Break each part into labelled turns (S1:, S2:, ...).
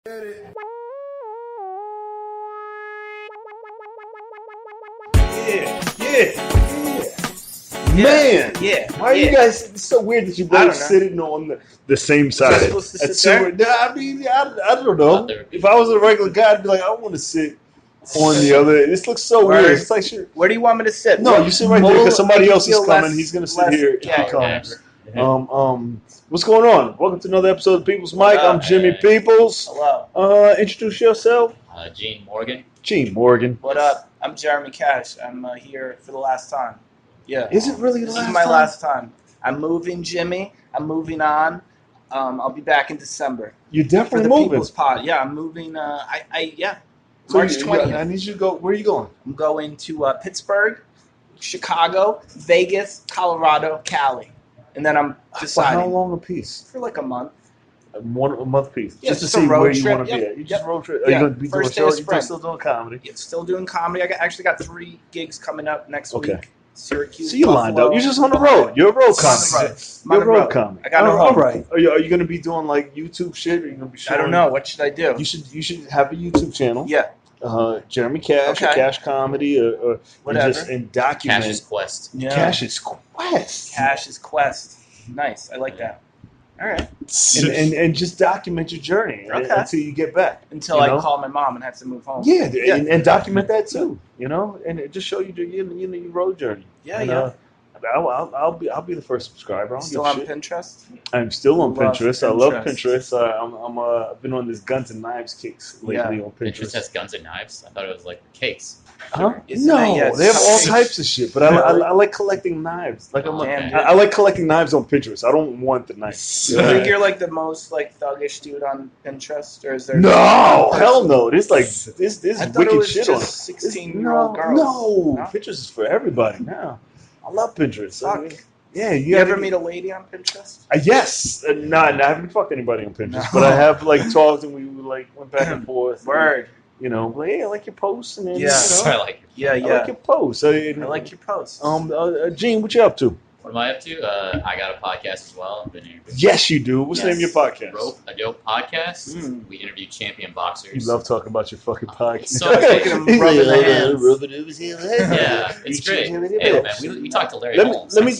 S1: Man, why are you guys? It's so weird that you both sitting on the same side.
S2: Supposed to sit there?
S1: I mean, I don't know. If I was a regular guy, I'd be like, I want to sit on the other. This looks so weird. It's like, sure.
S2: Where do you want me to sit?
S1: No, you sit right there because somebody else is coming. He's gonna sit here if he comes. What's going on? Welcome to another episode of People's Mic. I'm Jimmy Peoples.
S2: Hello.
S1: Introduce yourself.
S3: Gene Morgan.
S1: Gene Morgan.
S2: What up? I'm Jeremy Cash. I'm here for the last time. Yeah.
S1: Is it really the
S2: this
S1: last time?
S2: This is my last time. I'm moving, Jimmy. I'm moving on. I'll be back in December.
S1: You're definitely
S2: for the
S1: moving.
S2: People's Pod. Yeah, I'm moving. Yeah.
S1: So
S2: March 20th.
S1: I need you to go. Where are you going?
S2: I'm going to Pittsburgh, Chicago, Vegas, Colorado, Cali. And then I'm deciding.
S1: For how long a piece?
S2: For like a month.
S1: A month piece.
S2: Yeah,
S1: just to see where you want to be at. You just
S2: Yep.
S1: road trip. Are you going to be doing shows? You're still doing comedy?
S2: Yeah, still doing comedy. I actually got 3 gigs coming up next week. Syracuse.
S1: So you lined up. You're just on the road. You're a road comic. You're a road comic.
S2: I got no
S1: all right. Are you going to be doing like YouTube shit? Or are you going to be showing?
S2: I don't know. What should I do?
S1: You should have a YouTube channel.
S2: Yeah.
S1: Jeremy Cash, or Cash Comedy, or
S2: whatever.
S1: And document.
S3: Cash's Quest.
S2: Yeah.
S1: Cash's Quest.
S2: Cash's Quest. Nice. I like that. All right.
S1: And just document your journey until you get back.
S2: Until I call my mom and have to move home.
S1: Yeah. And document that too. And it just show you your road journey.
S2: Yeah.
S1: I'll be the first subscriber.
S2: Still on Pinterest?
S1: I'm still on Pinterest. I love Pinterest. I've been on this guns and knives kicks lately on Pinterest.
S3: Pinterest has guns and knives. I thought it was like cakes.
S1: Huh? No, they have all types of shit. But I like collecting knives. Like I like collecting knives on Pinterest. I don't want the knives.
S2: You think you're like the most like thuggish dude on Pinterest, or is there?
S1: No, hell no. There's wicked shit on
S2: 16-year-old girls.
S1: No, Pinterest is for everybody now. I love Pinterest.
S2: Fuck.
S1: Yeah,
S2: you ever meet a lady on Pinterest?
S1: Yes. No, I haven't fucked anybody on Pinterest, but I have like talked and we like went back and forth.
S2: Word.
S1: Like, hey, I like your posts, and then
S3: I like your
S1: I like your posts. I
S2: like your posts.
S1: Gene, what you up to?
S3: What am I up to? I got a podcast as well. I've been interviewing.
S1: Yes, you do. What's the name of your podcast?
S3: A Dope Podcast. We interview champion boxers.
S1: You love talking about your fucking podcast.
S3: So rubbing
S2: the hands.
S3: Yeah, it's great. Hey, man, we talked to Larry Holmes.
S1: Let me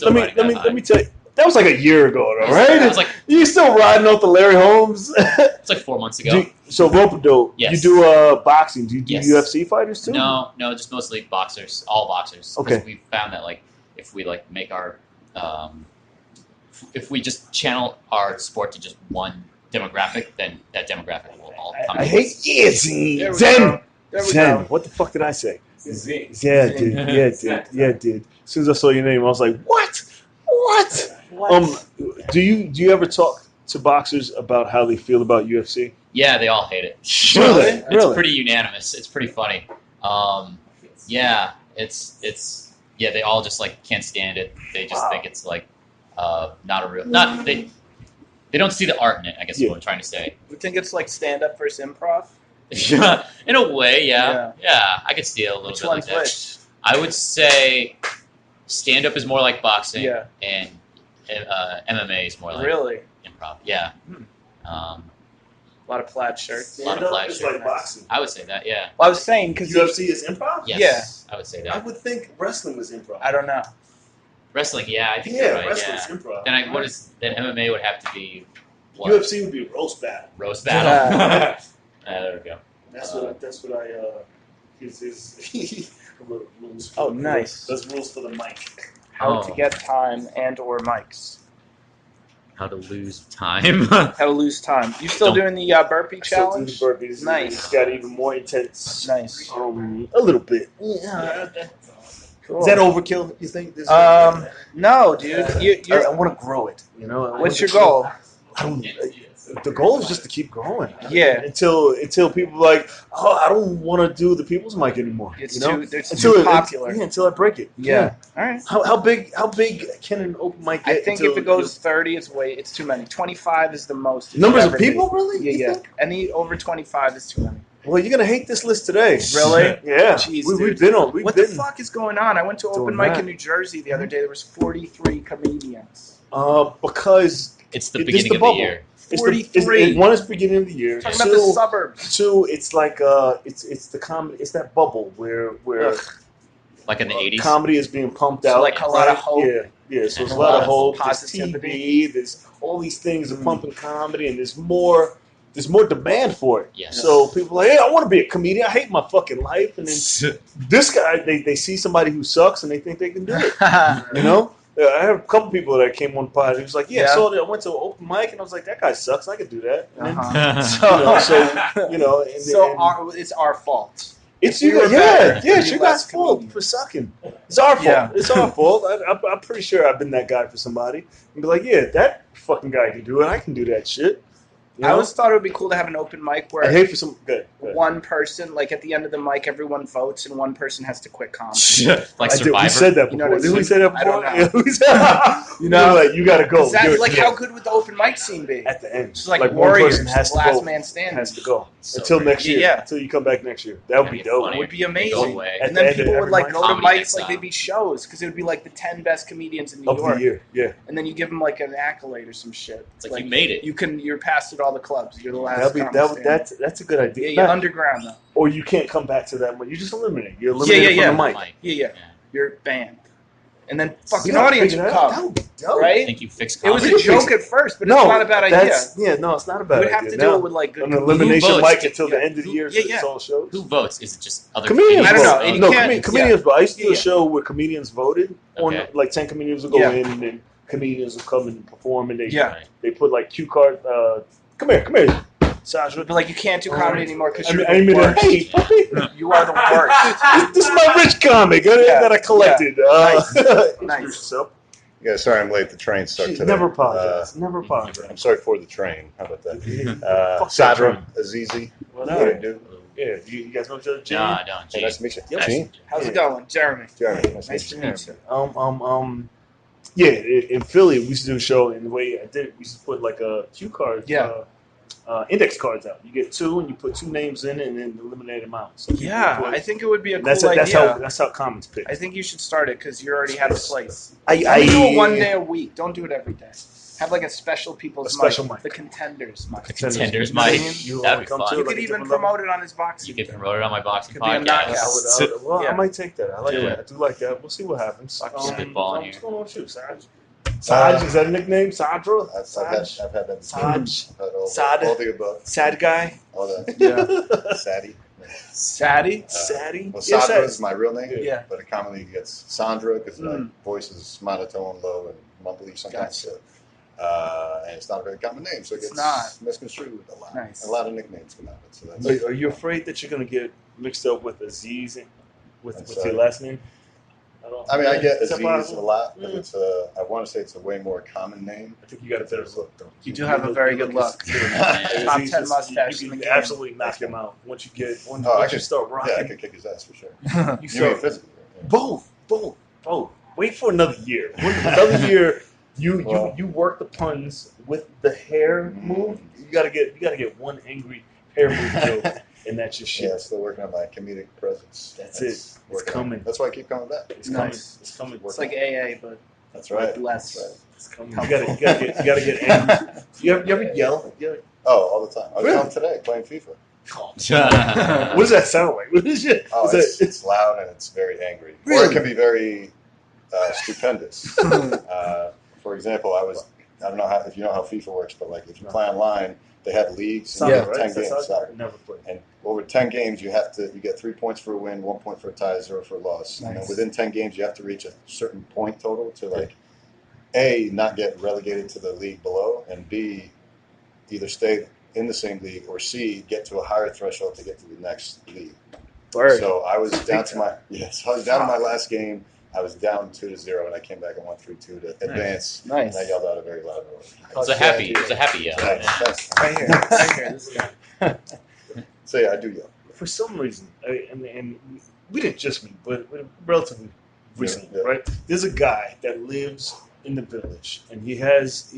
S1: tell you. That was like a year ago, though, right?
S3: I was like,
S1: you still riding off the Larry Holmes?
S3: It's like 4 months ago.
S1: So Rope-A-Dope,
S3: yes.
S1: You do boxing. Do you do UFC fighters too?
S3: No, just mostly boxers, all boxers.
S1: Okay.
S3: We found that like if we like make our if we just channel our sport to just one demographic, then that demographic will all come.
S1: Zen. What the fuck did I say?
S2: Zen.
S1: Yeah, dude. As soon as I saw your name, I was like, what? Do you ever talk to boxers about how they feel about UFC?
S3: Yeah, they all hate it.
S1: Really?
S3: It's pretty unanimous. It's pretty funny. They all just like can't stand it. They just think it's like not a real. They don't see the art in it. I guess is what I'm trying to say.
S2: You think it's like stand up versus improv?
S3: In a way, yeah. I could see it a little bit like that.
S2: Which?
S3: I would say stand up is more like boxing, and MMA is more like improv. Yeah.
S2: A lot of plaid shirts.
S3: A lot of plaid shirts.
S1: Like boxing.
S3: I would say that, yeah.
S2: Well, I was saying because
S1: UFC is improv.
S3: Yes, I would say that.
S1: I would think wrestling was improv.
S2: I don't know.
S3: Wrestling, I think you're right.
S1: Wrestling's improv.
S3: Then MMA would have to be what?
S1: UFC would be a roast battle.
S3: Roast battle. There we go.
S1: That's what I. His rules.
S2: Oh, nice.
S1: That's rules for the mic.
S2: How to get time and/or mics.
S3: How to lose time.
S2: How to lose time. You still doing the burpee challenge?
S1: Still doing the burpees.
S2: Nice.
S1: It's got even more intense.
S2: Nice.
S1: A little bit. Yeah.
S2: Cool.
S1: Is that overkill? You think?
S2: No, dude.
S1: I want to grow it.
S2: What's your goal?
S1: The goal is just to keep growing.
S2: Yeah.
S1: Until people are like, I don't want to do the People's Mic anymore.
S2: It's too popular.
S1: Until I break it.
S2: Yeah. All right.
S1: How big can an open mic get?
S2: I think if it goes 30, it's too many. 25 is the most.
S1: Numbers of people, really?
S2: Yeah. Any over 25 is too many.
S1: Well, you're gonna hate this list today.
S2: Really?
S1: Yeah.
S2: Jeez,
S1: we've been on.
S2: What the fuck is going on? I went to open mic in New Jersey the other day. There was 43 comedians.
S1: Because
S3: it's the beginning of the year.
S2: 43.
S1: One is beginning of the year.
S2: Talking about the suburbs.
S1: Two, it's like it's the comedy. It's that bubble where
S3: like in the 80s,
S1: comedy is being pumped
S2: So
S1: out.
S2: like a lot of hope.
S1: Yeah. So there's a lot of hope. There's
S2: Positivity.
S1: TV. There's all these things are pumping comedy, and there's more demand for it.
S3: Yes.
S1: So people are like, hey, I want to be a comedian. I hate my fucking life. And then this guy, they see somebody who sucks, and they think they can do it. You know. I have a couple people that came on the pod. He was like, so I went to an open mic, and I was like, that guy sucks. I could do that. And then,
S2: it's our fault.
S1: It's you. It's your guys' fault for sucking. It's our fault. Yeah. It's our fault. I'm pretty sure I've been that guy for somebody. And be like, that fucking guy can do it. I can do that shit. You know?
S2: I always thought it would be cool to have an open mic where
S1: I hate for some
S2: one person, like at the end of the mic, everyone votes and one person has to quit comedy.
S3: Like Survivor.
S1: We said that before.
S2: You know
S1: Did we say that before?
S2: I don't know.
S1: Like you got to go.
S2: How good would the open mic scene be?
S1: At the end,
S2: it's like
S1: Warriors,
S2: one person has to last man standing.
S1: Has to go
S3: so
S1: until next year.
S2: Yeah.
S1: Until you come back next year. That would be dope.
S2: It would be amazing.
S1: And
S2: And then people would like go to mics like they'd be shows because it would be like the 10 best comedians in New York.
S1: Of the year, yeah.
S2: And then you give them like an accolade or some shit.
S3: It's like you made it.
S2: You're past at all the clubs. You're the last.
S1: That's a good idea.
S2: Yeah, underground though.
S1: Or you can't come back to that one. You just eliminate. You're eliminated from the mic.
S2: Yeah. You're banned. And then fucking audience would come.
S1: That would be dope.
S2: Right?
S3: I think you fixed
S2: comedy. It was a joke at first, but it's not a bad idea.
S1: It's not a bad idea.
S2: We'd have to do it with like
S1: an elimination mic until the end of the year. All shows.
S3: Who votes? Is it just other
S1: comedians?
S2: I don't know.
S1: Comedians vote. I used to do a show where comedians voted. On like 10 comedians would go in, and then comedians would come and perform, and they put like cue card. Come here. Sandra.
S2: But like you can't do comedy anymore because you're
S1: the worst. Hey, puppy.
S2: You are the worst.
S1: This is my rich comic that I collected.
S2: Nice.
S1: So,
S4: sorry I'm late. The train stuck today.
S1: Never apologize. Never apologize.
S4: I'm sorry for the train. How about that? Sadra, Azizi.
S1: What do? Yeah, you guys know each other?
S3: No, I don't.
S4: Hey, nice to meet you.
S1: Gene.
S2: How's it going? Jeremy,
S4: nice to meet you.
S1: In Philly, we used to do a show, and the way I did it, we used to put like a cue card. Index cards out. You get two, and you put two names in it, and then eliminate them out. So
S2: I think it would be a cool idea.
S1: That's how comics pick.
S2: I think you should start it because you already have a place.
S1: I
S2: do it one day a week. Don't do it every day. Have like a special people's mic. The Contenders mic.
S3: The Contenders mic. That'd be fun.
S2: You could even promote it on his boxing.
S3: You could promote it on my boxing
S2: podcast.
S1: I might take that. I like that. I do like that. We'll see what happens.
S3: Spitballing here.
S1: What's going on with you, Saj? Saj, is that a nickname? Sadra?
S4: I've had that.
S1: Saj.
S4: All the above.
S2: Sad guy.
S4: All that.
S2: Sadie.
S4: Sadie. Well, Sadra is my real name.
S2: Yeah.
S4: But it commonly gets Sandra because my voice is monotone, low, and mumbly sometimes.
S2: Gotcha.
S4: And it's not a very common name, so it gets misconstrued a lot.
S2: Nice.
S4: A lot of nicknames come out of it. So
S1: Are you afraid that you're going to get mixed up with Aziz with your last name?
S4: I get Aziz a lot, but it's I want to say it's a way more common name.
S1: I think you got a better look, though.
S2: You do have a very good look. Top 10 mustache.
S1: You can absolutely knock him out once you get once you start rocking.
S4: Yeah, I could kick his ass for sure.
S1: You mean physically? Both. Wait for another year. Another year. You work the puns with the hair move. You gotta get one angry hair move joke, and that's your shit.
S4: Yeah, still working on my comedic presence.
S1: That's it. It's coming.
S4: That's why I keep coming back.
S1: It's coming. It's coming.
S2: It's like AA, but
S4: that's right.
S2: Less.
S4: That's right.
S1: It's coming. You gotta get angry. You ever yell?
S4: Oh, all the time. I was yelling today playing FIFA.
S1: What does that sound like? What is it?
S4: Oh, it's loud and it's very angry. Really? Or it can be very stupendous. For example, I don't know if you know how FIFA works, but like if you play online, they have leagues. And 10 games.
S1: Never played.
S4: And over 10 games, you get 3 points for a win, 1 point for a tie, 0 for a loss. Nice. And then within 10 games, you have to reach a certain point total to like A, not get relegated to the league below, and B, either stay in the same league, or C, get to a higher threshold to get to the next league.
S1: Word.
S4: So I was down to my last game. I was down 2-0, and I came back and won 3-2 to advance.
S2: Nice.
S4: And I yelled out a very loud voice.
S3: It was a happy yell.
S2: Right here. This guy.
S4: So yeah, I do yell.
S1: For some reason, and we didn't just meet, but relatively recently, right? There's a guy that lives in the village, and he has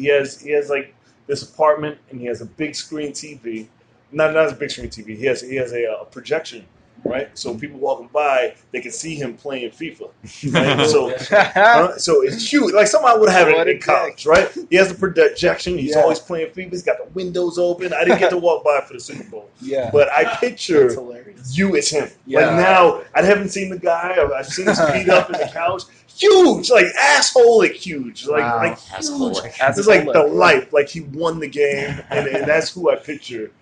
S1: like this apartment, and he has a big screen TV. Not a big screen TV. He has a projection right? So people walking by, they can see him playing FIFA. Right? So it's huge. Like somebody would have it in college, right? He has the projection. He's always playing FIFA. He's got the windows open. I didn't get to walk by for the Super Bowl. But I picture you as him. Like now, I haven't seen the guy. I've seen his feet up in the couch. Huge, like asshole-ic huge, like huge. It's like the life, like he won the game, and that's who I picture.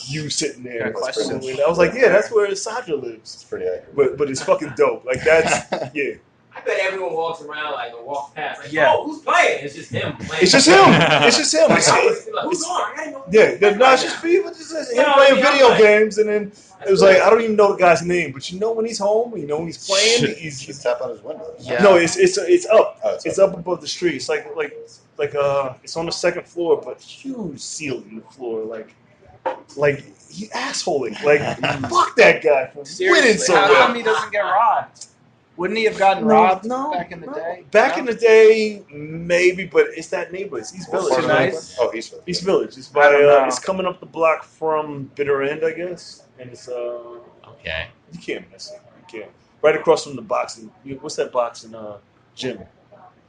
S1: You sitting there. I was like, yeah, that's where Sandra lives.
S4: It's pretty accurate.
S1: But it's fucking dope. Like that's
S5: I bet everyone walks around like or walks past like, oh, who's playing? It's just him playing.
S1: It's just him. It's just him.
S5: Who's on?
S1: It's just people. It's just him playing video games, and then it was like I don't even know the guy's name, but you know when he's home, you know when he's playing,
S4: he's tap on his window.
S1: No, it's up. It's up above the street. It's like it's on the second floor, but huge ceiling in the floor, like he assholing. Like fuck that guy for winning so well.
S2: How come he doesn't get robbed? Wouldn't he have gotten robbed back in the day?
S1: Back in the day, maybe, but it's that neighborhood. East Village.
S2: Nice.
S4: Oh, East Village.
S1: East Village. It's it's coming up the block from Bitter End, I guess. And it's
S3: okay.
S1: You can't miss it. You can't. Right across from the boxing. What's that boxing gym?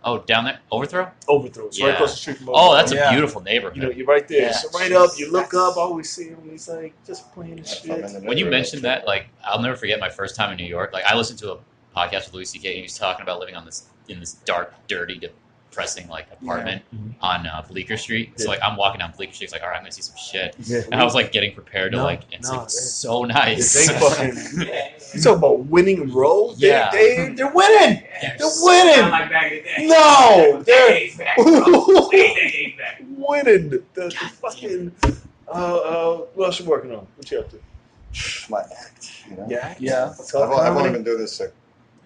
S3: Oh, down there, Overthrow.
S1: Overthrow. Right across the street from Overthrow.
S3: Oh, that's a beautiful neighborhood.
S1: You know, you're right there. So right up, you look up. I always see him. He's like just playing his shit.
S3: When you mentioned that, like, I'll never forget my first time in New York. Like, I listened to a podcast with Louis C.K. and he was talking about living in this dark, dirty, depressing like apartment on Bleecker Street. So like I'm walking down Bleecker Street, it's like, all right, I'm gonna see some shit. And I was like getting prepared to it's so nice.
S1: They fucking you talk about winning road?
S3: Yeah.
S1: They're winning. They're winning.
S5: Like back in the day.
S1: No, they're
S5: winning.
S1: winning. The fucking what else you working on? What you up to?
S4: My act. You know?
S1: Yeah.
S4: I've only been doing this like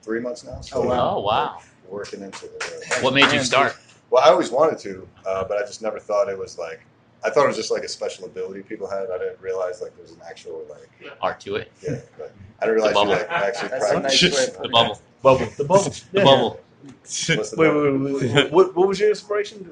S4: 3 months now. So
S3: Oh wow.
S4: Working into it.
S3: What made you start?
S4: Well, I always wanted to, but I just never thought it was like. I thought it was just like a special ability people had. I didn't realize like there's an actual like
S3: art to it.
S4: Yeah, but I didn't realize you like actually practice.
S3: The bubble.
S1: The bubble.
S3: Wait.
S1: What was your inspiration?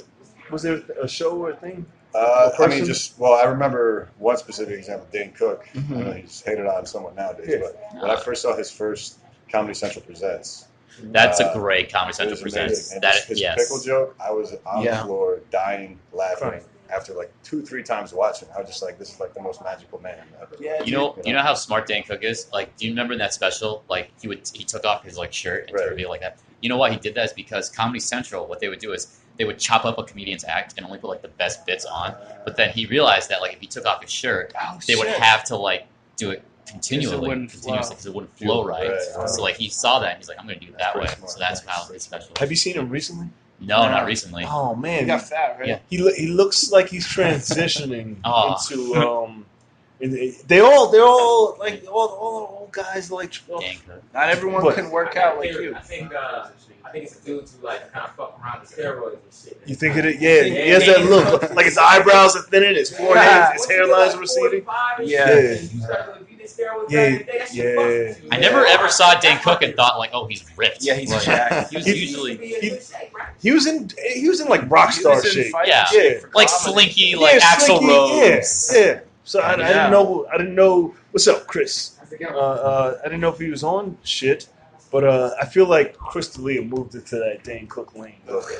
S1: Was there a show or a thing?
S4: I mean, I remember one specific example, Dane Cook. I know he's hated on somewhat nowadays, but when I first saw his first Comedy Central Presents.
S3: That's a great Comedy Central Presents.
S4: His pickle joke, I was on the floor dying, laughing. After like 2-3 times watching, I was just like, this is like the most magical man ever.
S2: Yeah,
S3: you know how smart Dane Cook is? Like, do you remember in that special? Like, he took off his like shirt and to reveal like that. You know why he did that is because Comedy Central, what they would do is they would chop up a comedian's act and only put like the best bits on. But then he realized that like if he took off his shirt, they would have to like do it continuously because it wouldn't flow right. So like he saw that and he's like, I'm going to do it that way. So that's how it's special.
S1: Have you seen him recently?
S3: No, not recently.
S1: Oh man,
S2: he got fat, right?
S3: Yeah.
S1: He looks like he's transitioning into they're all like all guys like.
S2: Not everyone can work out like you.
S5: I think it's due to like kind of fuck around with steroids and shit.
S1: You think it? Yeah, he has that look. Like his eyebrows are thinning, his forehead, his hairlines are receding. Yeah.
S3: I never ever saw Dane Cook and thought like, oh, he's ripped.
S2: Yeah, he's jacked.
S3: He was usually
S1: he was in like rock star shape.
S3: Yeah, like Slinky, like Axl Rose.
S1: Yeah. So I didn't know. What's up, Chris? I didn't know if he was on shit. But I feel like Chris D'Elia moved into that Dane Cook lane.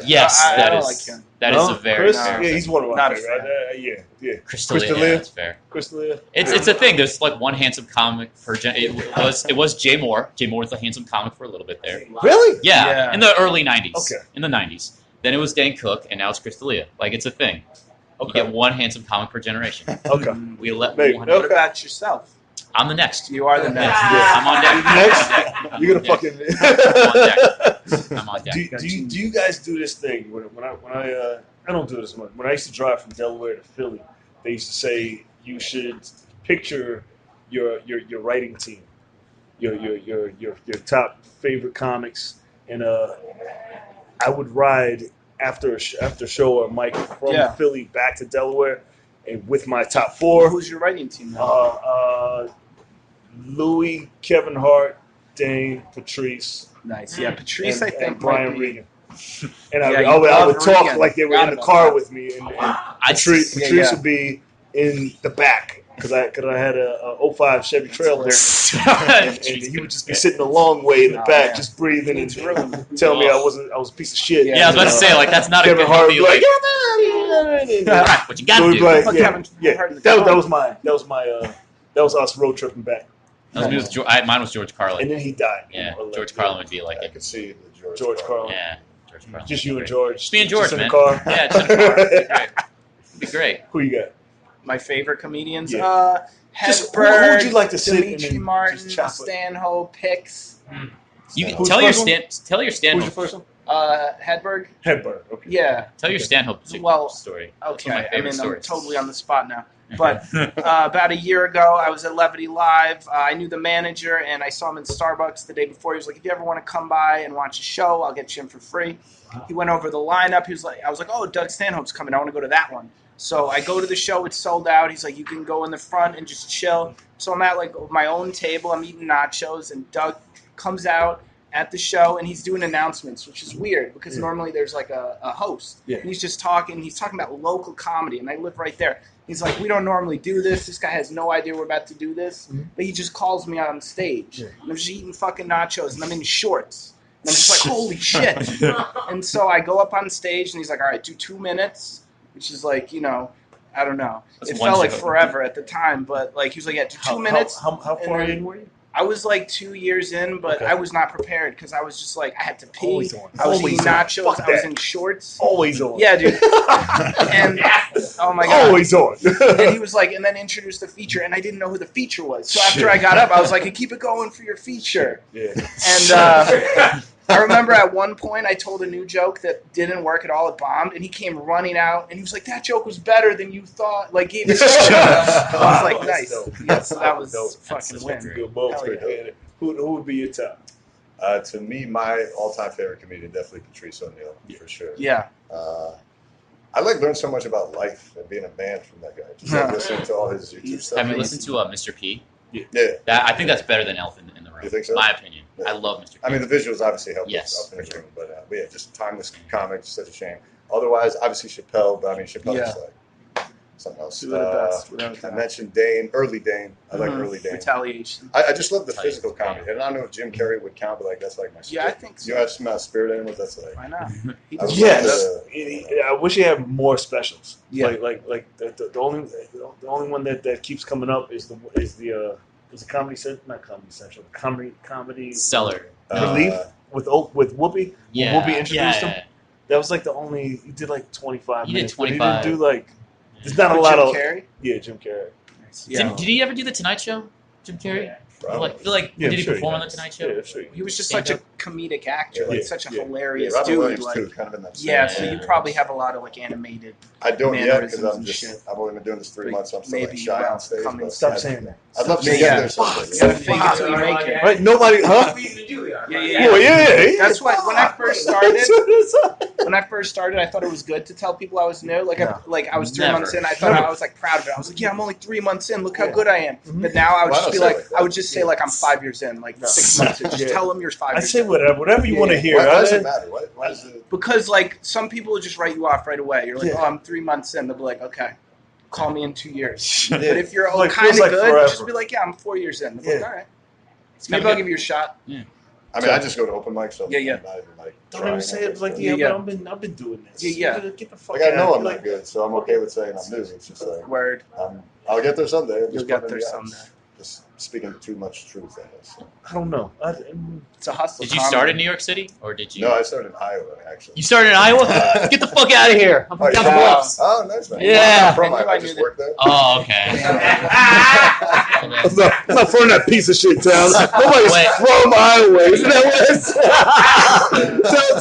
S3: Yes,
S2: that is
S3: a very
S1: fair. Yeah, he's one of my favorite. Yeah.
S3: Chris D'Elia, that's fair.
S1: Chris D'Elia.
S3: It's a thing. There's like one handsome comic per gen. It was Jay Moore. Jay Moore was the handsome comic for a little bit there.
S1: Really?
S3: Yeah, in the early '90s.
S1: Okay.
S3: In the '90s. Then it was Dane Cook, and now it's Chris D'Elia. Like it's a thing. You get one handsome comic per generation.
S1: Okay.
S2: What about yourself?
S3: I'm the next.
S2: You are the next.
S3: Yeah. I'm on deck.
S1: Next, you're gonna fucking.
S3: I'm on deck.
S1: Do you guys do this thing when I don't do this much. When I used to drive from Delaware to Philly, they used to say you should picture your writing team, your top favorite comics, and I would ride after a show or Mike from Philly back to Delaware. And with my top 4.
S2: Who's your writing team?
S1: Louis, Kevin Hart, Dane, Patrice.
S2: Nice. Yeah, Patrice, I think.
S1: And Brian Regan. And I would talk like they were in the car with me. And Patrice would be in the back. because I had a 05 Chevy Trailblazer, and he would just be sitting a long way in the back, just breathing and tell me I was a piece of shit.
S3: Yeah, I was about to say, like, that's not
S1: Kevin
S3: a good
S1: Hart
S3: movie.
S1: like,
S3: What you got to do.
S1: That was us road tripping back.
S3: Mine was George Carlin.
S1: And then he died.
S3: Yeah, George Carlin would be like
S4: I could see the
S1: George Carlin.
S3: Yeah, George Carlin.
S1: Just you and George.
S3: Just me and George,
S1: just
S3: man.
S1: in the car.
S3: Yeah, just in the car. It'd be great.
S1: Who you got?
S2: My favorite comedians?
S1: Yeah. Just who would you like to sit
S2: Dimitri Martin, Stanhope, Hicks.
S3: You can tell your Stanhope.
S1: Who's your first one?
S2: Hedberg.
S1: Hedberg. Okay.
S2: Yeah.
S3: Tell your Stanhope story.
S2: Okay. I'm totally on the spot now. But about a year ago, I was at Levity Live. I knew the manager, and I saw him in Starbucks the day before. He was like, "If you ever want to come by and watch a show, I'll get you in for free." He went over the lineup. I was like, "Oh, Doug Stanhope's coming. I want to go to that one." So I go to the show. It's sold out. He's like, "You can go in the front and just chill." So I'm at like my own table. I'm eating nachos, and Doug comes out at the show, and he's doing announcements, which is weird because normally there's like a host.
S1: Yeah.
S2: And he's just talking. He's talking about local comedy, and I live right there. He's like, "We don't normally do this. This guy has no idea we're about to do this." Mm-hmm. But he just calls me on stage. Yeah. And I'm just eating fucking nachos, and I'm in shorts. And I'm just like, holy shit. And so I go up on stage, and he's like, "All right, do 2 minutes," which is like, I don't know. It felt like forever at the time, but like he was like, "Yeah, do 2 minutes."
S1: How far in were you?
S2: I was like 2 years in, but I was not prepared because I was just like, I had to pee.
S1: Always on.
S2: I was eating nachos. I was in shorts.
S1: Always on.
S2: Yeah, dude. And oh my god.
S1: Always on.
S2: And he was like, and then introduced the feature, and I didn't know who the feature was. So after I got up, I was like, keep it going for your feature.
S1: Yeah.
S2: And I remember at one point I told a new joke that didn't work at all. It bombed, and he came running out, and he was like, "That joke was better than you thought." Like, gave us. I was like, "Nice." Yeah, so that was fucking win.
S1: Good moment. Yeah. Who would be your top?
S4: To me, my all-time favorite comedian definitely Patrice O'Neal, for sure.
S2: Yeah.
S4: I learned so much about life and being a man from that guy. Just listening to all his YouTube stuff.
S3: Have you listened to Mr. P?
S4: Yeah.
S3: I think that's better than Elephant in the Room.
S4: You think so?
S3: My opinion.
S4: Yeah.
S3: I love Mr. P.
S4: I mean, the visuals obviously help
S3: Yes,
S4: up in the room, but yeah, just timeless comic, just such a shame. Otherwise, obviously Chappelle, but I mean, Chappelle is like something else. I mentioned early Dane. I like early Dane.
S2: Retaliation.
S4: I just love the physical comedy. And I don't know if Jim Carrey would count, but like that's like my spirit.
S2: Yeah, I think so.
S4: You have some spirit animals, that's like.
S2: Why not?
S1: Yes. I wish he had more specials.
S2: Yeah.
S1: Like the only one that keeps coming up is the Comedy Central, not Comedy Central, Comedy
S3: Cellar.
S1: Relief with Whoopi.
S3: Yeah.
S1: When Whoopi introduced him. That was like the only. He did like 25
S3: He
S1: minutes.
S3: did 25.
S1: He didn't do like. There's not a lot
S2: Jim
S1: of.
S2: Carrey?
S1: Yeah, Jim Carrey.
S2: Yeah.
S3: Did he ever do the Tonight Show, Jim Carrey? Did he perform on the Tonight Show?
S1: Yeah, sure.
S2: He was just such a comedic actor, such a hilarious
S4: Robin
S2: dude.
S4: Williams
S2: Like,
S4: too, kind of in that
S2: so you probably have a lot of like animated.
S4: I don't yet because
S2: mannerisms
S4: I've only been doing this 3 months, so I'm still
S2: maybe
S4: like shy on stage. But
S1: Stop saying that.
S4: I'd love to get there someday.
S2: You gotta fake it till you make it.
S1: Right? Nobody, huh?
S2: Yeah. That's why when I first started, I thought it was good to tell people I was new. I was 3 months in, I thought I was like proud of it. I was like, yeah, I'm only 3 months in. Look how good I am. But now I would just be like, I would just say like I'm 5 years in, like 6 months in. Just tell them you're 5 years in.
S1: I say whatever you want to hear.
S4: Why does it matter? Why is it?
S2: Because like some people will just write you off right away. You're like, oh, I'm 3 months in. They'll be like, okay, call me in 2 years. But if you're kind of good,
S1: forever.
S2: just be like, yeah, I'm 4 years in. They'll be like, all right, maybe I'll give you a shot.
S3: Yeah.
S4: I mean, I just go to open mics, so I'm not even like.
S1: Don't even say it like, I've been doing this. Get the fuck
S4: out. Like I know I'm
S1: not
S4: not good, so I'm okay with saying I'm new. It's just like
S2: word.
S4: I'll get there someday.
S2: You'll get there someday.
S4: Just speaking too much truth, I guess.
S1: I don't know.
S2: It's a hustle.
S3: Did you start in New York City, or did you?
S4: No, I started in Iowa, actually.
S3: You started in Iowa? Get the fuck out of here! I'm from down the bluffs.
S4: Oh, nice, man.
S3: Yeah.
S4: I'm from Iowa. I just worked there.
S3: Oh, okay.
S1: I'm not from that piece of shit town. Nobody's from Iowa. Isn't that what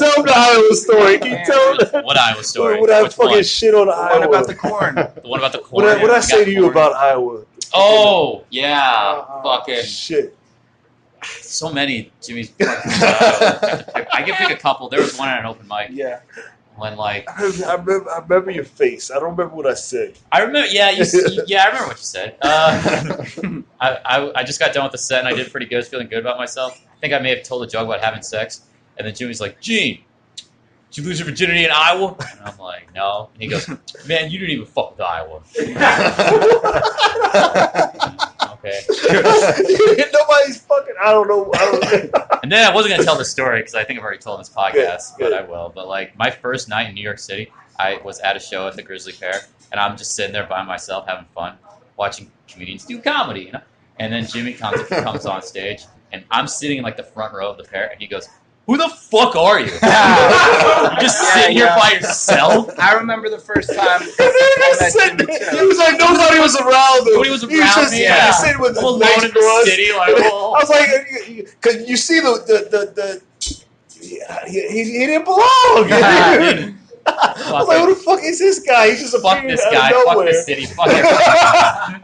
S1: tell the Iowa story. Can you tell them?
S3: What Iowa story?
S1: What I fucking shit on Iowa?
S2: What about the corn?
S3: The one about the corn?
S1: What did I say to you about Iowa?
S3: Oh, yeah. Fucking.
S1: Shit.
S3: So many Jimmy's. I can pick a couple. There was one at an open mic.
S2: Yeah.
S3: When like.
S1: I remember your face. I don't remember what I said.
S3: I remember. Yeah. I remember what you said. I just got done with the set and I did pretty good. I was feeling good about myself. I think I may have told a joke about having sex, and then Jimmy's like, "Gene, Did you lose your virginity in Iowa? And I'm like, no. And he goes, man, you didn't even fuck with Iowa. Okay.
S1: Nobody's fucking. I don't know.
S3: And then I wasn't gonna tell the story because I think I've already told in this podcast, but I will. But like my first night in New York City, I was at a show at the Grizzly Pear, and I'm just sitting there by myself having fun, watching comedians do comedy, you know. And then Jimmy comes on stage, and I'm sitting in like the front row of the Pear, and he goes, "Who the fuck are you? You're just sitting here by yourself."
S2: I remember the first time I met Jimmy too.
S1: He was like, nobody was around him.
S3: Nobody was around me.
S1: Yeah. Sitting with
S3: I'm
S1: the
S3: alone
S1: nice
S3: in the
S1: girls.
S3: city. Like, oh.
S1: I was like, because you see the he didn't belong. I was like, who the fuck is this guy? He's just a
S3: fuck this guy. Fuck this city. Fuck everything.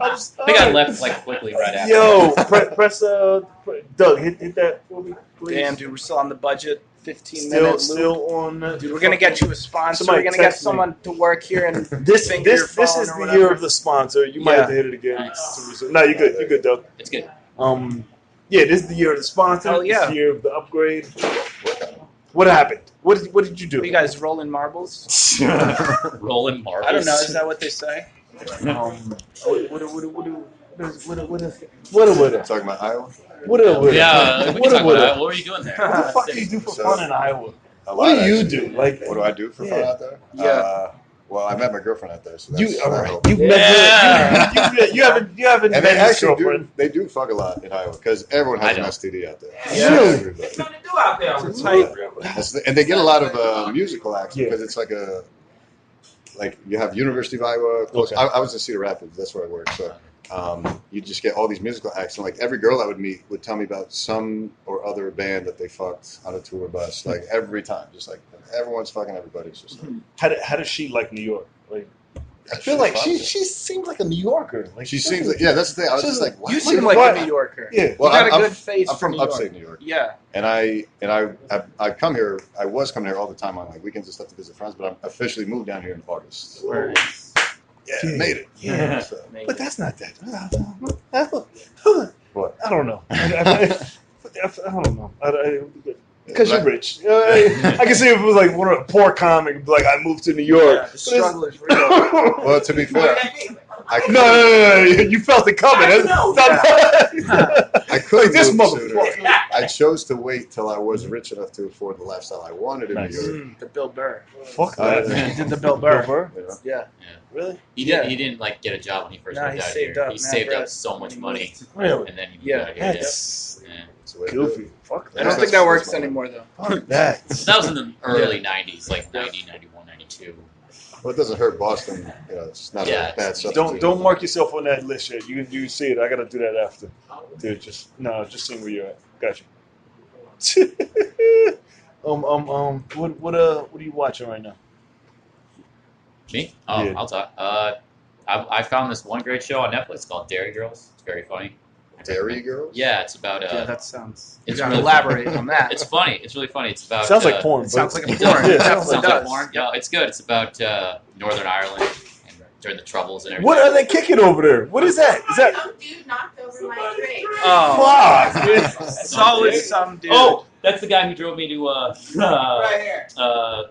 S3: I think I left like quickly right after.
S1: Yo, press Doug, hit that for me, please.
S2: Damn, dude, we're still on the budget. 15
S1: Still
S2: minutes.
S1: on.
S2: Dude, we're gonna get you a sponsor.
S1: Somebody
S2: We're gonna get
S1: text
S2: someone to work here and
S1: This
S2: finger your
S1: is
S2: phone
S1: the
S2: or whatever.
S1: year of the sponsor. You might have to hit it again.
S3: Nice.
S1: No, you're good. You're good, Doug.
S3: It's good.
S1: Yeah, this is the year of the sponsor.
S2: Hell yeah.
S1: This is the year of the upgrade. What happened? What did you do?
S2: Are you guys rolling marbles?
S3: Rolling marbles.
S2: I don't know. Is that what they say?
S1: What?
S4: Talking about Iowa?
S1: What?
S3: Yeah, we can talk about that. What were you doing there?
S1: What the fuck do you do for fun in Iowa?
S4: A lot,
S1: What do you
S4: actually.
S1: do? Like,
S4: What do I do for fun out there?
S2: Yeah.
S4: Well, I met my girlfriend out there, so that's
S1: you all
S4: that
S1: right?
S4: helped.
S1: You met her. You haven't
S4: And
S1: met
S4: they
S1: his
S4: actually
S1: girlfriend.
S4: they do fuck a lot in Iowa because everyone has
S3: I
S4: an
S3: know.
S4: STD out there.
S1: Yeah.
S4: Everybody.
S5: What's something to do out there?
S2: It's tight.
S4: And they get a lot of musical acts
S1: Yeah.
S4: because it's like you have University of Iowa. Close.
S1: Okay.
S4: I was in Cedar Rapids. That's where I work. So you just get all these musical acts, and like every girl I would meet would tell me about some or other band that they fucked on a tour bus. Like every time, just like everyone's fucking everybody. It's just like,
S1: How does she like New York? Like, I
S4: she's
S1: feel like
S4: fun.
S1: she seems like a New Yorker. Like
S4: She seems like that's the thing. I was just like,
S2: You
S4: what?
S2: seem like a New Yorker.
S1: Yeah.
S4: Well,
S2: you got a
S4: I'm-
S2: good face
S4: I'm
S2: for
S4: from
S2: New York.
S4: upstate New York.
S2: Yeah.
S4: And I come here. I was coming here all the time on like weekends and stuff to visit friends, but I'm officially moved down here in August. Yeah, made it.
S1: Yeah.
S4: So,
S1: But that's not that.
S4: What?
S1: I don't know. I don't know. Because
S4: yeah,
S1: you're rich. I can see if it was like one of a poor comic, like I moved to New York.
S2: Yeah, the struggle is real.
S4: well, to be fair,
S1: No. You felt it coming.
S5: I know.
S4: I could
S1: Like this
S4: have moved sooner.
S1: motherfucker.
S4: I chose to wait till I was rich enough to afford the lifestyle I wanted in
S1: Nice.
S4: New York.
S2: The Bill Burr.
S1: Fuck that.
S2: He did the Bill Burr.
S4: You know?
S2: Yeah.
S1: Really?
S3: He didn't like get a job when he first
S2: No,
S3: moved
S2: he
S3: out
S2: saved
S3: here.
S2: up
S3: He
S2: mad
S3: saved
S2: bread
S3: up so much money,
S1: Really?
S3: and then he moved
S2: Yeah.
S3: out here.
S1: That's
S3: Yeah.
S4: That's the way to do it.
S1: goofy. Fuck
S2: I
S1: that.
S2: don't think that works anymore, though.
S1: Fuck that.
S3: So that was in the early '90s, like 90, 91, 92.
S4: Well, it doesn't hurt Boston. You know, it's not
S3: Yeah.
S4: a bad substitute.
S1: Don't mark yourself on that list yet. You see it. I gotta do that after. Dude, just seeing where you're at. Got you. What are you watching right now?
S3: Me? Oh,
S1: Yeah.
S3: I'll talk. I found this one great show on Netflix called Dairy Girls. It's very funny.
S4: Dairy Girls?
S3: Yeah, it's about.
S2: Yeah, that sounds. You
S3: it's
S2: gotta
S3: really
S2: elaborate on that.
S3: It's funny. It's really funny. It's about.
S1: Sounds like porn.
S2: It sounds
S1: but-
S2: like a
S3: It does.
S2: porn.
S1: Yeah,
S2: It
S3: Sounds
S2: definitely
S3: like
S2: does.
S3: porn. No, it's good. It's about Northern Ireland and during the Troubles and everything.
S1: What are they kicking over there? What is that? Is that?
S6: Some dude knocked over my drink.
S2: Oh,
S1: Fuck.
S2: it's always some dude.
S3: Oh, that's the guy who drove me to
S5: Right here.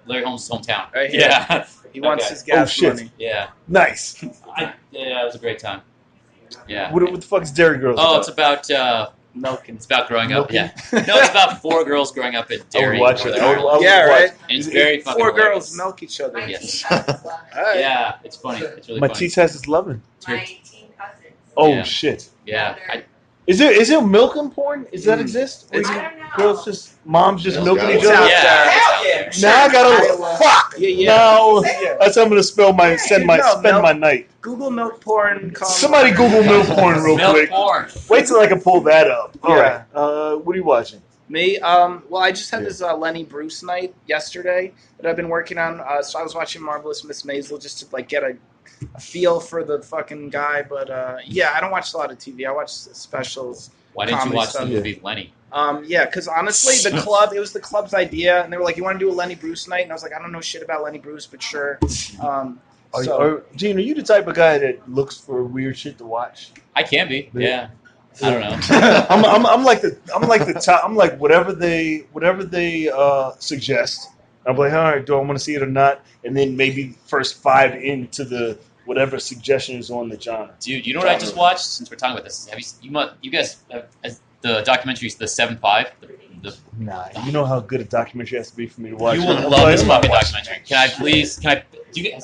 S3: Larry Holmes' hometown.
S2: Right here.
S3: Yeah,
S2: He wants
S3: Okay.
S2: his gas
S1: shit.
S2: money.
S3: yeah.
S1: Nice.
S3: Yeah, it was a great time. Yeah.
S1: What the fuck is Dairy Girls?
S3: Oh,
S1: about?
S3: it's about
S2: Milking.
S3: it's about growing up.
S1: Milking?
S3: Yeah. No, it's about 4 girls growing up in Derry.
S1: watch it.
S3: Northern
S1: I would
S3: Ireland.
S2: Yeah,
S1: watch
S2: right.
S1: it.
S3: And it's very fucking
S2: 4
S3: hilarious.
S2: girls milk each other.
S6: My
S3: Yes.
S6: teen cousins love it.
S2: Alright.
S3: Yeah, it's funny. It's really
S1: My
S3: funny.
S1: teeth has his loving.
S6: My teen cousins.
S1: Oh
S3: Yeah.
S1: shit.
S3: Yeah.
S1: Is there milking porn? Does that exist? Or
S2: It's-
S1: you-
S6: I don't know.
S1: girls moms just
S3: Yeah.
S1: milking each
S2: It's
S1: other?
S2: out
S3: Yeah.
S2: there.
S5: Hell yeah.
S1: Now I gotta
S2: Iowa.
S1: fuck.
S2: Yeah.
S1: Now
S2: Yeah.
S1: that's how I'm gonna spend my
S2: No,
S1: my night.
S2: Google milk porn.
S1: Somebody Google milk porn real
S3: Milk
S1: quick.
S3: porn.
S1: Wait till I can pull that up. All
S2: Yeah.
S1: right. What are you watching?
S2: Me? Well, I just had
S1: Yeah.
S2: this Lenny Bruce night yesterday that I've been working on. So I was watching Marvelous Miss Maisel just to like get a feel for the fucking guy. But yeah, I don't watch a lot of TV. I watch specials.
S3: Why didn't you
S2: Comedy
S3: watch
S2: stuff.
S3: the movie Lenny?
S2: Yeah, because honestly, it was the club's idea, and they were like, "You want to do a Lenny Bruce night?" And I was like, "I don't know shit about Lenny Bruce, but sure."
S1: Gene, are you the type of guy that looks for weird shit to watch?
S3: I can be. Yeah. I don't know.
S1: I'm like the top. I'm like whatever they suggest. I'm like, all right, do I want to see it or not? And then maybe first 5 into the whatever suggestion is on the genre.
S3: Dude, you know what I just watched? Since we're talking about this, have you guys have the documentaries, the 7-5?
S1: Nah, you know how good a documentary has to be for me to watch.
S3: You will love this fucking documentary. Can I please? Has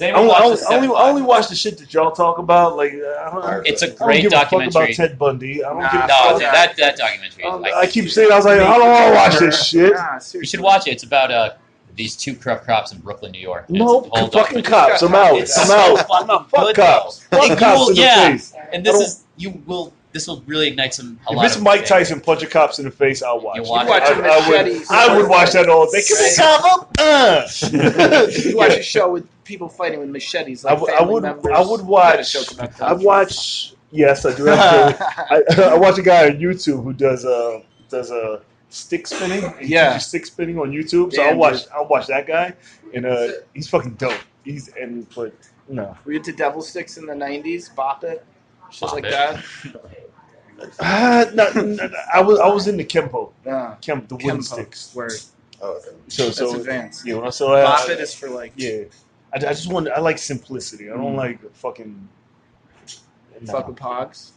S3: anyone watched the 7-5?
S1: I only watch the shit that y'all talk about. Like,
S3: It's a
S1: I don't
S3: great
S1: give
S3: documentary.
S1: a fuck about Ted Bundy. I don't give a
S3: No,
S1: fuck.
S3: that documentary.
S1: I keep saying, I was like, I don't want to watch this shit.
S2: Nah,
S3: You should watch it. It's about these 2 corrupt cops in Brooklyn, New York. And
S1: No,
S3: it's a whole
S1: fucking
S3: documentary.
S1: cops. I'm out.
S3: It's
S1: I'm
S3: so
S1: out.
S3: fucking
S1: Fuck
S3: good,
S1: cops.
S3: though.
S1: Fuck cops in the face.
S3: And this will really ignite a
S1: If
S3: lot
S1: it's
S3: of
S1: Mike
S3: things.
S1: Tyson punching cops in the face, I'll watch.
S3: You
S1: it.
S3: watch
S1: I would watch that all day. Come here, Cabo.
S2: You watch a show with people fighting with machetes, like family members.
S1: I would watch. I watch. Yes, I do. I watch a guy on YouTube who does stick spinning. He teaches stick spinning on YouTube. So
S2: Damn,
S1: I'll watch that guy, and he's fucking dope. But no.
S2: Were you into devil sticks in the 90s? Bop it? Shit
S3: Bop
S2: like
S3: it.
S2: that?
S1: No, I was into Kempo.
S2: Nah.
S1: The wooden
S2: Kempo.
S1: sticks.
S2: Word.
S4: Oh, okay.
S1: So
S2: That's advanced.
S1: You know, so
S2: Bop it is for like
S1: I like simplicity. I don't like fucking
S2: fuck with pogs.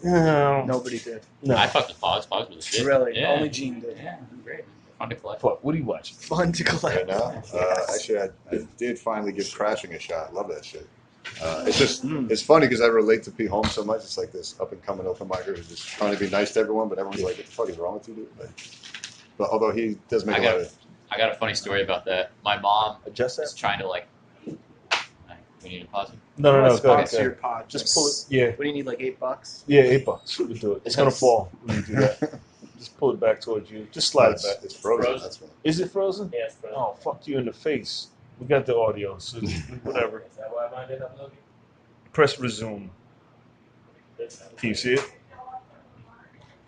S1: No.
S2: Nobody did.
S1: No.
S3: I fucked with Pogs. Pogs was the shit.
S2: Really?
S3: Yeah.
S2: Only Gene did.
S3: Yeah, great. Fun to collect.
S1: Fuck, what are you watching?
S2: Fun to collect.
S4: Right now, actually, I did finally give Crashing a shot. I love that shit. It's just, it's funny because I relate to Pete Holmes so much. It's like this up and coming open micer who's just trying to be nice to everyone, but everyone's like, "What the fuck is wrong with you, dude?" But although he does make a lot of.
S3: I got a funny story about that. My mom
S1: Adjust
S3: is trying to we need to pause it.
S1: No. Go
S2: Sponsor
S1: ahead.
S2: your pod.
S1: Just pull it. Yeah.
S2: What do you need, like $8?
S1: Yeah, $8. We'll do it. It's gonna fall when you do that. Just pull it back towards you. Just slide it back.
S4: It's frozen. That's what.
S1: Is it frozen?
S5: Yeah, it's frozen.
S1: Oh, fuck you in the face. We got the audio, so whatever.
S5: Is that why mine didn't upload?
S1: Press resume. Can you see it?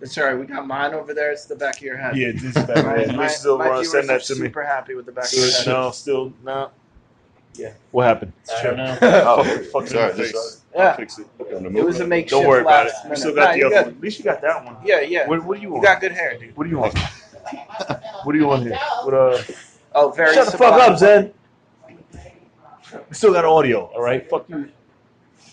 S2: It's alright. We got mine over there. It's the back of your head.
S1: Yeah, this is back.
S2: My
S1: Still
S2: viewers
S1: send
S2: are
S1: that to me.
S2: super happy with the back of your head.
S1: No, still no. Yeah. What happened?
S5: I don't know.
S1: Fuck it in the face.
S2: Yeah.
S1: I'll fix it.
S2: It was a makeshift.
S1: Don't worry about it.
S2: last
S1: We
S2: minute.
S1: still got
S2: Nah,
S1: the
S2: you
S1: other
S2: got-
S1: one. At least you got that one.
S2: Yeah.
S1: What do you
S2: You
S1: want?
S2: got good hair, dude.
S1: What do you want? What do you want here?
S2: Oh, very.
S1: Shut the fuck up, Zen. We still got audio, all right? Fuck you.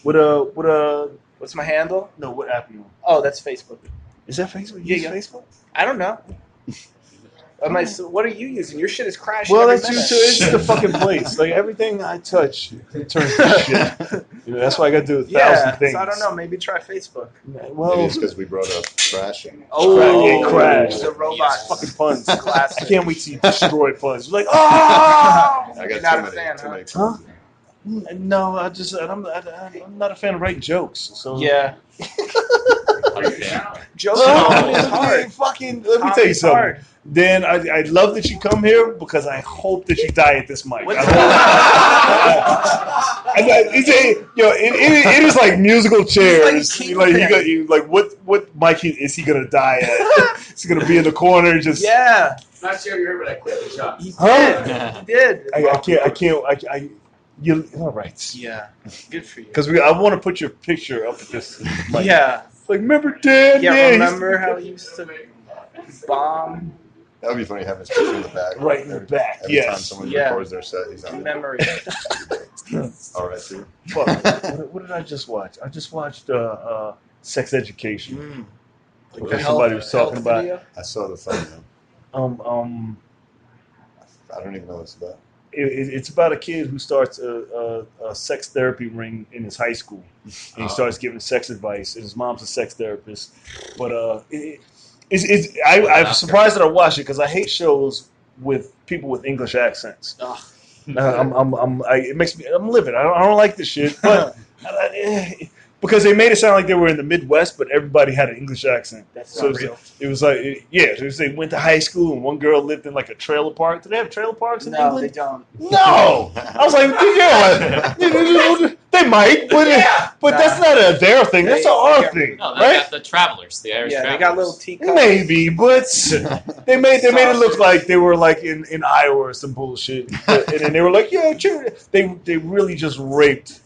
S2: What's my handle?
S1: No, what app you on?
S2: Oh, that's Facebook.
S1: Is that Facebook?
S2: Yeah,
S1: You use
S2: yeah.
S1: Facebook?
S2: I don't know. What are you using? Your shit is crashing.
S1: Well,
S2: every
S1: that's you
S2: minute.
S1: too. It's the fucking place. Like everything I touch turns to shit. You know, that's why I got to do 1,000 things.
S2: So I don't know. Maybe try Facebook.
S4: Maybe
S1: Well,
S4: it's because we brought up Crashing.
S1: it crashed.
S2: The robot.
S1: Fucking puns.
S2: Classic.
S1: I can't wait to destroy puns. Like, oh!
S4: I got
S2: You're not
S4: too
S2: a
S4: many.
S2: fan,
S4: Too many.
S1: Huh? No, I'm not a fan of writing jokes. So
S2: Yeah. Jokes
S1: Oh,
S2: is hard.
S1: fucking, let me tell you something.
S2: Hard.
S1: Dan, I love that you come here because I hope that you die at this mic.
S2: What-
S1: It is like musical chairs.
S2: King
S1: Like
S2: Pan.
S1: what mic is he gonna die at? Is he gonna be in the corner just?
S2: Yeah.
S5: Not sure you heard, but I quit the shot.
S2: He
S1: Huh?
S2: did. He did.
S1: I can't. You all right?
S2: Yeah. Good for you.
S1: Because I want to put your picture up at this. Mic.
S2: Yeah.
S1: Like remember Dan?
S2: Yeah.
S1: he's-
S2: Remember how he used to bomb?
S4: That would be funny having his picture in the back.
S1: Right in the back,
S4: Every
S1: yes.
S4: time someone
S2: Yeah.
S4: records their set, he's on there.
S2: Memory.
S4: All right, dude.
S1: Fuck. What did I just watch? I just watched Sex Education.
S2: Like
S1: What somebody was talking about.
S2: video?
S4: I saw the thumbnail. I don't even know what it's about.
S1: It's about a kid who starts a sex therapy ring in his high school, and he starts giving sex advice. And his mom's a sex therapist, but I'm surprised that I watched it because I hate shows with people with English accents.
S2: Ugh.
S1: It makes me. I'm livid. I don't like this shit, but because they made it sound like they were in the Midwest, but everybody had an English accent.
S2: That's
S1: So
S2: not real.
S1: it was like, they went to high school and one girl lived in like a trailer park. Do they have trailer parks in
S2: No,
S1: England?
S2: they don't.
S1: No, I was like, they might, but that's not their thing. That's our thing,
S3: No, they
S1: right?
S3: got the travelers, the Irish
S2: Yeah, they
S3: travelers.
S2: got little teacups.
S1: Maybe, but they made it look like they were like in Iowa or some bullshit, and then they were like, yeah, they really just raped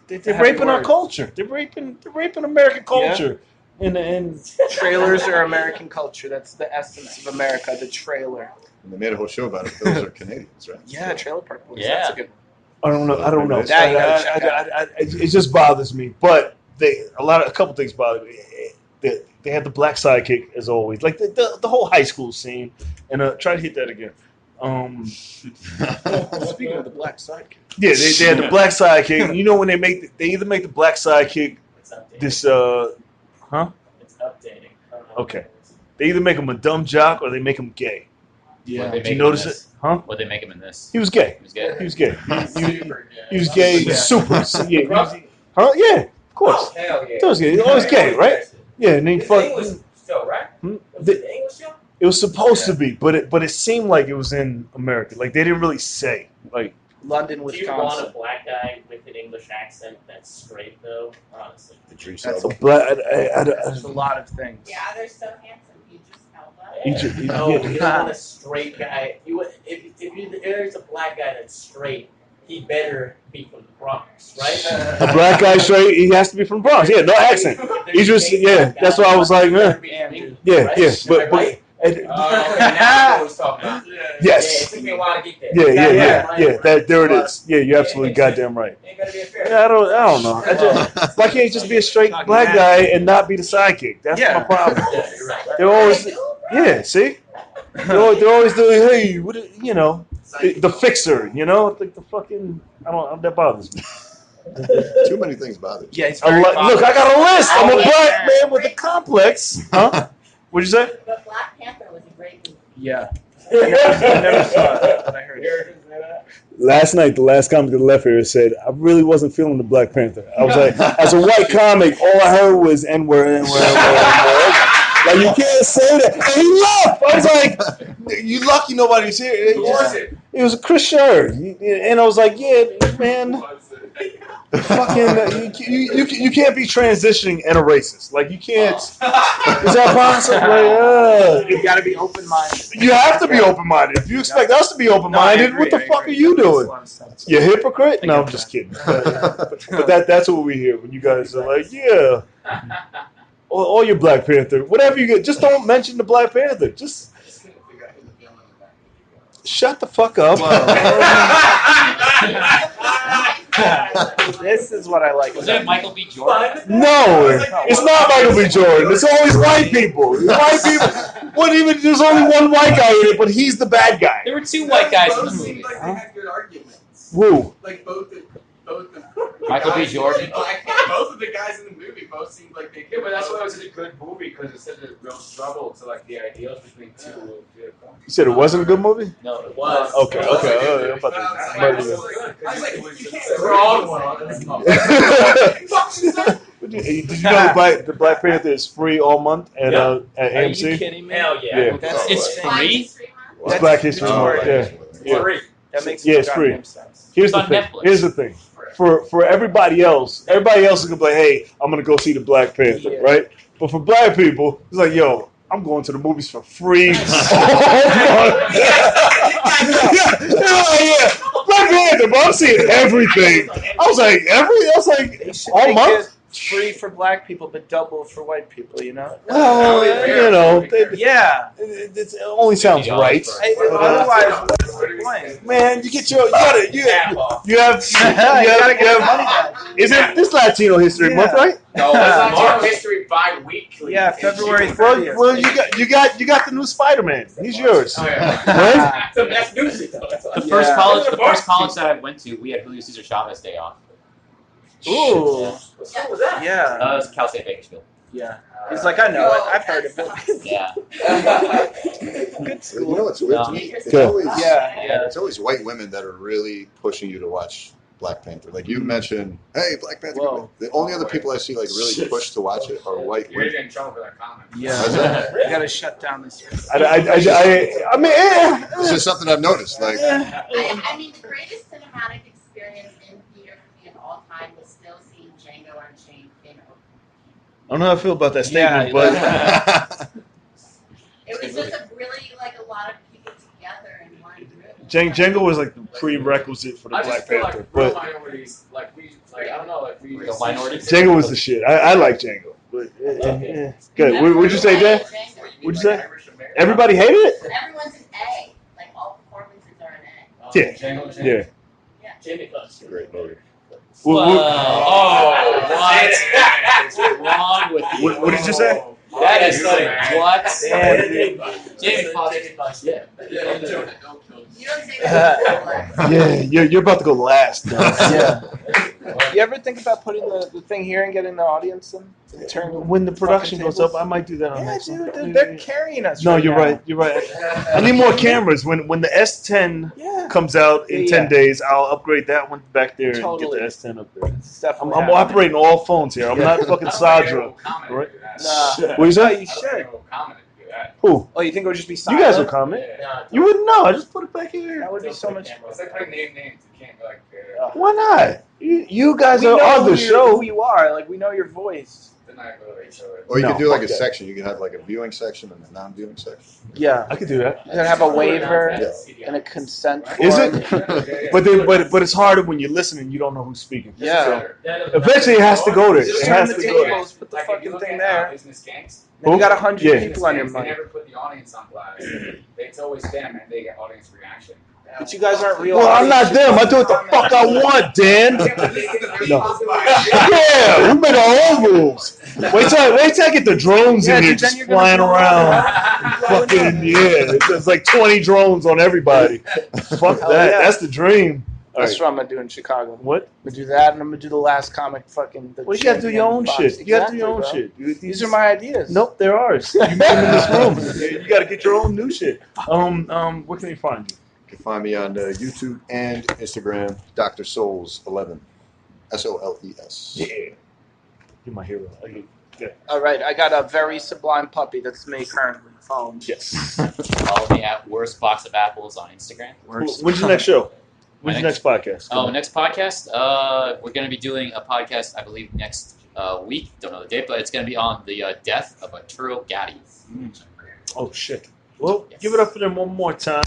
S1: they're raping our culture. They're raping American culture. And
S2: Trailers are American culture. That's the essence of America. The trailer.
S4: And they made a whole show about it. Those are Canadians, right?
S2: Yeah, Trailer Park Boys.
S3: Yeah.
S2: That's a good one.
S1: I don't know.
S2: That
S1: It just bothers me. But a couple things bother me. They had the black sidekick as always, like the whole high school scene. And try to hit that again.
S2: Speaking of the black sidekick.
S1: Yeah, they had the black sidekick. You know when they either make the black sidekick this
S5: It's updating.
S1: Okay. They either make him a dumb jock or they make him gay.
S3: Yeah.
S1: Did you notice it? Huh?
S3: What they make him in this?
S1: He was gay.
S3: He was gay.
S1: He was gay.
S5: Super
S1: He was gay.
S2: Yeah.
S1: Super. Yeah. Huh? Yeah. Of course.
S5: Oh, hell yeah.
S1: He was gay. Always gay, right? Yeah. And then
S5: It's
S1: fuck.
S5: English show, right?
S1: Hmm?
S5: Was it the English show?
S1: It was supposed to be, but it seemed like it was in America. Like they didn't really say. Like
S2: London,
S5: Do you want
S2: Wisconsin.
S5: a black guy with an English accent that's straight though? Honestly.
S4: The Idris
S2: That's
S4: Elba.
S1: a black.
S2: There's a lot of things.
S6: Yeah, they're so handsome. You just Elba.
S5: No,
S1: yeah.
S5: you don't want a straight guy. If there's a black guy that's straight, he better be from the Bronx, right?
S1: A black guy straight. He has to be from the Bronx. Yeah, no accent. He just that's why I was like, man. Yeah,
S5: Right?
S1: yeah,
S5: Am I right?
S1: and-
S5: Okay, now I know what he's talking about.
S1: Yes.
S5: Yeah, it took me a while to get there.
S1: yeah. There it is. Yeah, you're absolutely goddamn right.
S5: Ain't gonna be a fair.
S1: Yeah, I don't know. Why can't he just be a straight black guy and not be the sidekick? That's
S2: Yeah.
S1: my problem.
S5: Yeah, you're right.
S1: They're always, yeah. See, they're always doing, hey, what, the fixer, like the fucking. That bothers me.
S4: Too many things bother you.
S2: Yeah, it's
S1: Look,
S2: very
S1: I got a list. I'm a
S6: Oh,
S1: black
S6: yeah.
S1: man with a complex. Huh? What'd you say?
S6: But Black Panther was a great movie.
S2: Yeah. I never saw it, but I heard it.
S1: Last night, the last comic that left here said, I really wasn't feeling the Black Panther. I was like, as a white comic, all I heard was N-word, N-word, N-word. Like, you can't say that. And he left. I was like, you lucky nobody's here. It was a Chris Sherr. And I was like, yeah, man. Fucking, you can't be transitioning and a racist. Like, you can't. Is that possible? Like,
S2: You gotta be open-minded.
S1: you have to be open-minded. If you expect us to be open-minded, what the fuck are you doing? You hypocrite? No, I'm just kidding. But that's what we hear when you guys are like, yeah, all your Black Panther, whatever you get, just don't mention the Black Panther. Just shut the fuck up.
S2: This is what I like.
S3: Was that Michael B. Jordan?
S1: No, it's not Michael B. Jordan. It's always white people. White people. What even? There's only one white guy in it, but he's the bad guy.
S3: There were two white guys in the
S7: Both
S3: movie.
S7: seemed like they had good arguments.
S1: Woo.
S7: Like both the
S3: Michael B.
S7: guys-
S3: Jordan.
S7: both of the guys in the movie both seemed like they.
S5: Yeah, but that's why it was such a good movie because it's such a real struggle to like the ideals between two viewpoints.
S1: You said it wasn't a good movie?
S3: No, it
S5: Was.
S1: Okay.
S7: It was
S1: Okay.
S7: a good
S1: I'm about
S7: movie.
S1: to-
S7: I
S1: I'm
S7: was
S1: about
S7: like,
S1: to-
S7: I was like, you can't
S5: Wrong one.
S1: Did you know the Black Panther is free all month at
S2: Are
S1: AMC?
S2: you kidding me?
S5: Hell yeah.
S1: Yeah.
S3: it's
S6: Black
S3: free.
S6: History Month?
S1: It's Black History
S2: Oh,
S1: Month.
S2: right.
S1: Yeah. Yeah.
S5: Free.
S2: That makes
S1: Yeah,
S2: no
S1: it's free.
S2: goddamn sense.
S1: Here's
S3: It's
S1: the
S3: on
S1: thing.
S3: Netflix.
S1: Here's the thing. For everybody else is gonna be like, hey, I'm gonna go see the Black Panther,
S2: Yeah.
S1: right? But for black people, it's like, yo, I'm going to the movies for free. Yeah. Black Panther, but I'm seeing everything. I was like,
S2: They should
S1: all
S2: make
S1: month?
S2: it free for black people, but double for white people. You know?
S1: Well,
S2: Yeah.
S1: it only sounds right.
S2: Otherwise, what's the point?
S1: Man, you have
S2: You gotta get money back.
S1: is it this Latino History
S2: Yeah.
S1: Month, right?
S5: No, it's Latino history bi-weekly.
S2: Yeah, February
S1: Well,
S2: 30th.
S1: well, you got the new Spider-Man. He's yours.
S5: Oh, yeah.
S1: Right?
S5: So that's music though.
S3: The
S2: Yeah.
S3: first college that I went to, we had Julio Cesar Chavez Day off.
S2: Ooh.
S5: What song was that?
S2: Yeah.
S3: That was Cal State Bakersfield.
S2: Yeah. He's like, I know it. I've heard of it.
S3: Yeah.
S2: Good
S4: You
S2: school.
S4: know what's weird
S3: No.
S4: to me? It's
S1: Good.
S4: always
S2: Yeah.
S4: it's always white women that are really pushing you to watch Black Panther. Like you mentioned, hey, Black Panther.
S2: Whoa.
S4: The only other people I see like really push to watch it are white
S5: You're
S4: women.
S5: getting in trouble for that comment.
S2: Yeah. You gotta shut down this.
S1: I mean,
S4: It's just something I've noticed. Like
S6: I mean, the greatest cinematic experience in theater for me of all time was still seeing Django Unchained in
S1: I don't know how I feel about that
S2: Yeah,
S1: statement, but
S6: It was just a really, like, a lot of people together in one room.
S1: Django was like the prerequisite for the
S5: I
S1: Black
S5: just feel
S1: Panther.
S5: like real
S1: But
S5: minorities, I don't know, like we.
S3: Real minorities?
S1: Django was the shit. I like Django. But, good. What'd you say, Dan?
S6: Django.
S1: What'd you say? Everybody hated it?
S6: Everyone's an A.
S1: Yeah. Yeah.
S5: Jamie Foxx.
S4: Great movie.
S3: What's wrong with you?
S1: What did you say?
S3: That is
S5: funny.
S3: what?
S5: Jamie Foxx. Yeah.
S6: You don't say that.
S1: Yeah, you're about to go last.
S2: Yeah. You ever think about putting the thing here and getting the audience in? Turn
S1: When the production
S2: fucking
S1: goes up,
S2: tables?
S1: I might do that on
S2: Yeah,
S1: next one.
S2: dude, they're carrying us.
S1: No,
S2: right
S1: you're
S2: now.
S1: right. You're right. I need more cameras. When the S10
S2: Yeah.
S1: comes out in 10
S2: Yeah.
S1: days, I'll upgrade that one back there
S2: Totally.
S1: and get the S10 up there.
S2: It's definitely
S1: I'm operating all phones here. I'm not fucking Sadra. Right?
S2: Nah.
S1: What is that?
S2: You should.
S1: Who?
S2: Oh, you think it would just be
S1: You
S2: silent?
S1: guys will comment. You wouldn't know. I just put it back here.
S2: That would be so much.
S7: It's like putting names. You can't be like.
S1: Why not? You guys
S2: We
S1: are
S2: know
S1: on the
S2: who
S1: show.
S2: you are. Like we know your voice.
S4: Or you
S1: No,
S4: could do like a
S1: fuck that.
S4: section. You could have like a viewing section and a non-viewing section.
S2: Yeah.
S1: I could do that.
S2: You're gonna have a waiver
S4: Yeah.
S2: and a consent form.
S1: Is it? But it's harder when you're listening. You don't know who's speaking.
S2: Yeah.
S1: Eventually, it has to go there.
S2: Just
S1: It
S2: turn
S1: has
S2: the
S1: to go there.
S2: tables, put the fucking thing there.
S7: Business gangs.
S2: Then you got 100
S1: Yeah.
S2: people on your
S7: They
S2: mic.
S7: never put the audience on blast. It's always them, and they get audience reaction.
S2: But you guys aren't real.
S1: Well, I'm not them. I do what the fuck I want, Dan. No. Yeah, we made our own rules. Wait till I get the drones in here
S2: dude, then
S1: just
S2: you're gonna
S1: flying
S2: blow
S1: around.
S2: up.
S1: Fucking yeah, there's like 20 drones on everybody. Fuck
S2: Hell
S1: that.
S2: yeah.
S1: That's the dream. All
S2: That's
S1: right.
S2: what I'm gonna do in Chicago.
S1: What?
S2: I'm gonna do that, and I'm gonna do the last comic fucking.
S1: Well, you gotta do your own shit. You gotta do your own
S2: Exactly,
S1: shit.
S2: bro. These are my ideas.
S1: Nope, they're ours. You made them in this room. You gotta get your own new shit. Where can we find you?
S4: You can find me on YouTube and Instagram, Dr. Souls11. SOLES.
S1: Yeah. You're my hero.
S2: All right, I got a very sublime puppy. That's me currently. Follow me.
S1: Yes.
S3: Follow me at Worst Box of Apples on Instagram.
S1: When's your next show? When's your next podcast?
S3: Oh, next podcast? We're going to be doing a podcast, I believe, next week. Don't know the date, but it's going to be on the death of Arturo Gatti.
S1: Oh, shit. Well, give it up for them one more time.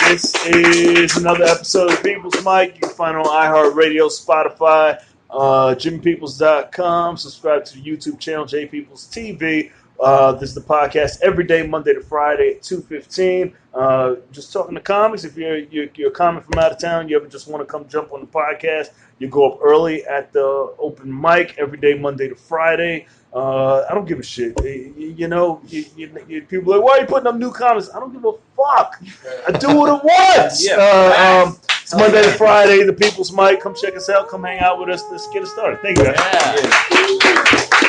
S1: This is another episode of People's Mic. You can find it on iHeartRadio, Spotify, JimmyPeoples.com. Subscribe to the YouTube channel, JPeoples TV. This is the podcast every day, Monday to Friday at 2:15. Just talking to comics. If you're a comic from out of town, you ever just want to come jump on the podcast, you go up early at the open mic every day, Monday to Friday. I don't give a shit. People are like, why are you putting up new comics? I don't give a fuck. I do what I want. It's Monday to Friday, the People's Mic. Come check us out. Come hang out with us. Let's get it started. Thank you, guys.
S3: Yeah.